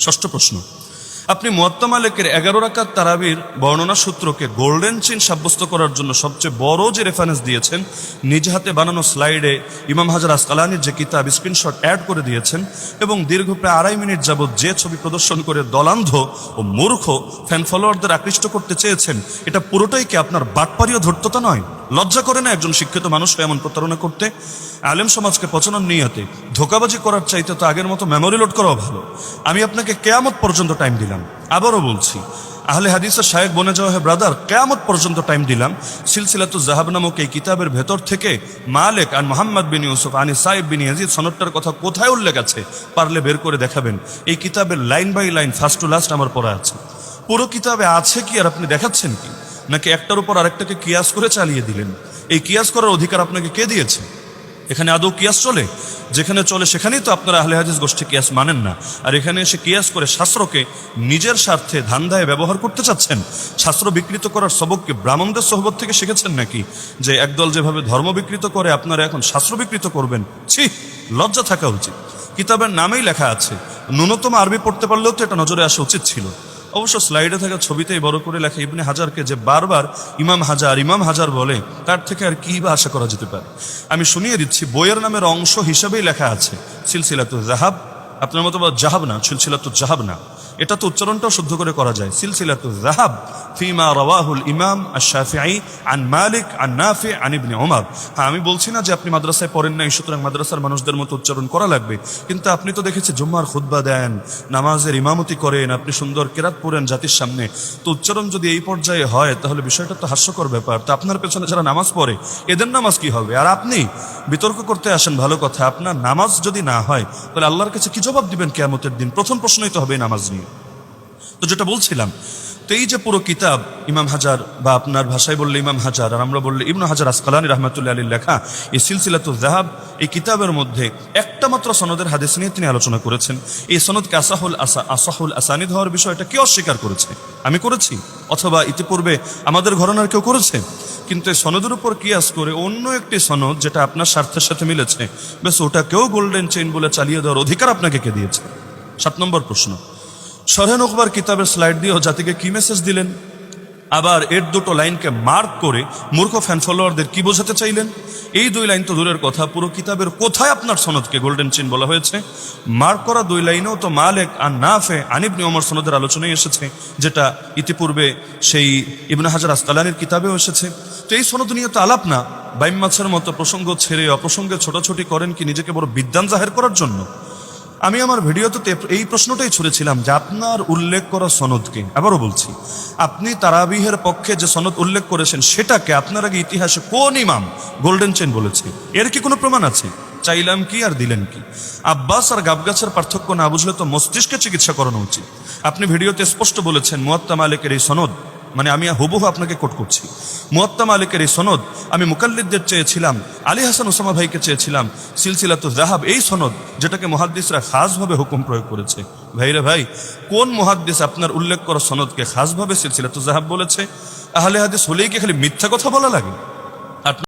ষষ্ঠ প্রশ্ন, আপনি মুয়াত্তা মালিকের 11 রাকাত তারাবির বর্ণনা সূত্রকে গোল্ডেন চেইন সাব্যস্ত করার জন্য সবচেয়ে বড় যে রেফারেন্স দিয়েছেন, নিজ হাতে বানানো স্লাইডে ইমাম হাজার আসকালানির যে কিতাব স্ক্রিনশট অ্যাড করে দিয়েছেন এবং দীর্ঘ প্রায় 2.5 মিনিট যাবৎ যে ছবি প্রদর্শন করে দলান্ধ ও মূর্খ ফ্যান ফলোয়ারদের আকৃষ্ট করতে চেয়েছেন, এটা পুরোটাই কি আপনার বাটপারি ও ধূর্ততা নয়? লজ্জা করে না একজন শিক্ষিত মানুষকে এমন প্রতারণা করতে? আলেম সমাজকে পচানোর নিয়তে ধোকাবাজি করার চাইতে তো আগের মতো মেমোরি লোড করাও ভালো। আমি আপনাকে কেয়ামত পর্যন্ত টাইম দিলাম, আবারও বলছি, আহলে হাদিসের শায়েখ বনে যাওয়া হে ব্রাদার, কেয়ামত পর্যন্ত টাইম দিলাম। সিলসিলাতুজ যাহাব নামক এই কিতাবের ভেতর থেকে মালিক আন মুহাম্মদ বিন ইউসুফ আনি সাইব বিন ইয়াজিদ সনদটার কথা কোথায় উল্লেখ আছে পারলে বের করে দেখাবেন। এই কিতাবের line by line first to last আমার পড়া আছে। পুরো কিতাবে আছে কি আর আপনি দেখাচ্ছেন কি? নাকি একটার উপর আরেকটাকে কিয়াস করে চালিয়ে দিলেন? এই কিয়াস করার অধিকার আপনাকে কে দিয়েছে? এখানে আদৌ কিয়াস চলে? যেখানে চলে সেখানেই তো আপনারা আহলে হাদিস গোষ্ঠী কিয়াস মানেন না। আর এখানে এসে কিয়াস করে শাস্ত্রকে নিজের স্বার্থে ধান্দায় ব্যবহার করতে চাচ্ছেন। শাস্ত্র বিকৃত করার সবককে ব্রাহ্মণদের সোহবত থেকে শিখেছেন নাকি? যে একদল যেভাবে ধর্ম বিকৃত করে আপনারা এখন শাস্ত্র বিকৃত করবেন? ছি, লজ্জা থাকা উচিত। কিতাবের নামেই লেখা আছে, ন্যূনতম আরবি পড়তে পারলেও তো এটা নজরে আসা উচিত ছিল। অবশ্য স্লাইডে থাকা ছবিতেই বড় করে লেখা ইবনে হাজারকে যে বারবার ইমাম হাজার বলে, তার থেকে আর কি বা আশা করা যেতে পারে? আমি শুনিয়ে দিচ্ছি, বইয়ের নামের অংশ হিসাবেই লেখা আছে সিলসিলাতুজ যাহাব। আপনার মতো জাহাব না, সিলসিলাতুজ যাহাব না, এটা তো উচ্চারণটাও শুদ্ধ করে করা যায়, সিলসিলাতুজ যাহাব ফিমা রাওয়াহুল ইমাম আশ-শাফিঈ আন মালিক আন নাফি আন ইবনে ওমর। হ্যাঁ, আমি বলছি না যে আপনি মাদ্রাসায় পড়েন নাই সুতরাং মাদ্রাসার মানুষদের মতো উচ্চারণ করা লাগবে, কিন্তু আপনি তো দেখেছি জুম্মার খুতবা দেন, নামাজের ইমামতি করেন, আপনি সুন্দর কেরাত পড়েন জাতির সামনে। তো উচ্চারণ যদি এই পর্যায়ে হয় তাহলে বিষয়টা তো হাস্যকর ব্যাপার। তো আপনার পেছনে যারা নামাজ পড়ে এদের নামাজ কি হবে? আর আপনি বিতর্ক করতে আসেন, ভালো কথা, আপনার নামাজ যদি না হয় তাহলে আল্লাহর কাছে কি জবাব দিবেন কিয়ামতের দিন? প্রথম প্রশ্নই তো হবে নামাজ নিয়ে। তো যেটা বলছিলাম, তো এই যে পুরো কিতাব ইমাম হাজার, বা আপনার ভাষায় বললে ইমাম হাজার আর আমরা বললে ইবনে হাজার আসকালানী রাহমাতুল্লাহ আলাইহির লেখা এই সিলসিলাতুজ যাহাব, এই কিতাবের মধ্যে একটা মাত্র সনদের হাদিস নিয়ে তিনি আলোচনা করেছেন। এই সনদকে আসাহুল আসানিদ হওয়ার বিষয়টা কে অস্বীকার করেছে? আমি করেছি, অথবা ইতিপূর্বে আমাদের ঘরানার কেউ করেছে? কিন্তু এই সনদের উপর কিয়াস করে অন্য একটি সনদ যেটা আপনার স্বার্থের সাথে মিলেছে, বেশ ওটাকেও গোল্ডেন চেইন বলে চালিয়ে দেওয়ার অধিকার আপনাকে কে দিয়েছে? 7 নম্বর প্রশ্ন, শরহে নুখবার কিতাবের স্লাইড দিয়েও জাতিকে কি মেসেজ দিলেন? আবার এর দুটো লাইনকে মার্ক করে মূর্খ ফ্যান ফলোয়ারদের কি বোঝাতে চাইলেন? এই 2 লাইন তো দূরের কথা, পুরো কিতাবের কোথায় আপনার সনদকে গোল্ডেন চেইন বলা হয়েছে? মার্ক করা 2 লাইনেও তো মালিক আর নাফে আন ইবনে ওমর সনদের আলোচনায় এসেছে, যেটা ইতিপূর্বে সেই ইবনে হাজার আসকালানির কিতাবেও এসেছে। তো এই সনদ নিয়ে তো আলাপ না। বাইম মাছের মতো প্রসঙ্গ ছেড়ে অপ্রসঙ্গে ছোটাছুটি করেন কি নিজেকে বড় বিদ্বান জাহের করার জন্য? আমি আমার ভিডিওতে এই প্রশ্নটাই ছুড়েছিলাম যে আপনার উল্লেখ করা সনদকে, আবারও বলছি, আপনি তারাবিহের পক্ষে যে সনদ উল্লেখ করেছেন সেটাকে আপনার আগে ইতিহাসে কোন ইমাম গোল্ডেন চেইন বলেছে? এর কি কোনো প্রমাণ আছে? চাইলাম কি আর দিলেন কি? আব্বাস আর গাবগাছের পার্থক্য না বুঝলে তো মস্তিষ্কে চিকিৎসা করানো উচিত। আপনি ভিডিওতে স্পষ্ট বলেছেন মুয়াত্তা মালিকের এই সনদ, মানে আমি হুবহু আপনাকে কোট করছি, মুয়াত্তা মালিকের এই সনদ আমি মুকাল্লিদদের চেয়েছিলাম, আলী হাসান ওসামা ভাইকে চেয়েছিলাম, সিলসিলাতুজ যাহাব এই সনদ যেটাকে মুহাদ্দিসরা খাসভাবে হুকুম প্রয়োগ করেছে। ভাইরে ভাই, কোন মুহাদ্দিস আপনার উল্লেখ করা সনদকে খাসভাবে সিলসিলাতুজ যাহাব বলেছে? আহলে হাদিস হলেই কি খালি মিথ্যা কথা বলা লাগে?